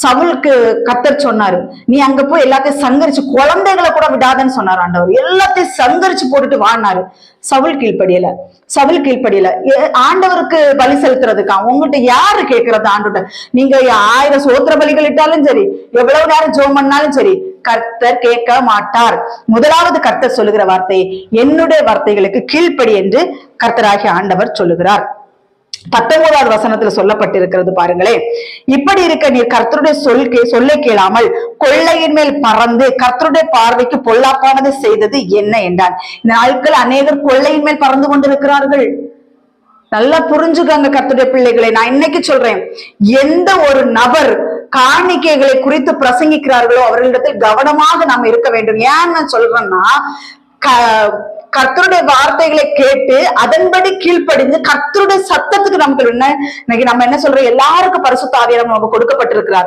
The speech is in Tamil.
சவுலுக்கு கர்த்தர் சொன்னாரு, நீ அங்க போய் எல்லாத்தையும் சங்கரிச்சு, குழந்தைகளை கூட விடாதன்னு சொன்னார் ஆண்டவர். எல்லாத்தையும் சங்கரிச்சு போட்டுட்டு வாழ்னாரு. சவுல் கீழ்ப்படியல. ஆண்டவருக்கு பலி செலுத்துறதுக்கா உங்ககிட்ட யாரு கேட்கறது? ஆண்டுட்ட நீங்க 1000 சோத்திர பலிகள் இட்டாலும் சரி, எவ்வளவு நேரம் ஜெபம் பண்ணாலும் சரி, கர்த்தர் கேட்க மாட்டார். முதலாவது கர்த்தர் சொல்லுகிற வார்த்தை, என்னுடைய வார்த்தைகளுக்கு கீழ்ப்படி என்று கர்த்தராகிய ஆண்டவர் சொல்லுகிறார். 19வது வசனத்துல சொல்லப்பட்டிருக்கிறது பாருங்களேன். இப்படி இருக்க நீர் கர்த்தருடைய சொல்லை கேளாமல் கொள்ளையின் மேல் பறந்து கர்த்தருடைய பார்வைக்கு பொல்லாப்பானது செய்தது என்ன என்றான். இந்த நாட்கள் அநேகர் கொள்ளையின் மேல் பறந்து கொண்டிருக்கிறார்கள். நல்லா புரிஞ்சுக்காங்க கர்த்தருடைய பிள்ளைகளை. நான் இன்னைக்கு சொல்றேன், எந்த ஒரு நபர் காணிக்கைகளை குறித்து பிரசங்கிக்கிறார்களோ அவர்களிடத்தில் கவனமாக நாம் இருக்க வேண்டும். ஏன் நான் சொல்றேன்னா, கர்த்தருடைய வார்த்தைகளை கேட்டு அதன்படி கீழ்ப்படிந்து கர்த்தருடைய சத்தத்துக்கு நமக்கு இன்னைக்கு நம்ம என்ன சொல்றோம், எல்லாருக்கும் பரிசுத்த ஆவியானவர் நமக்கு கொடுக்கப்பட்டிருக்கிறார்.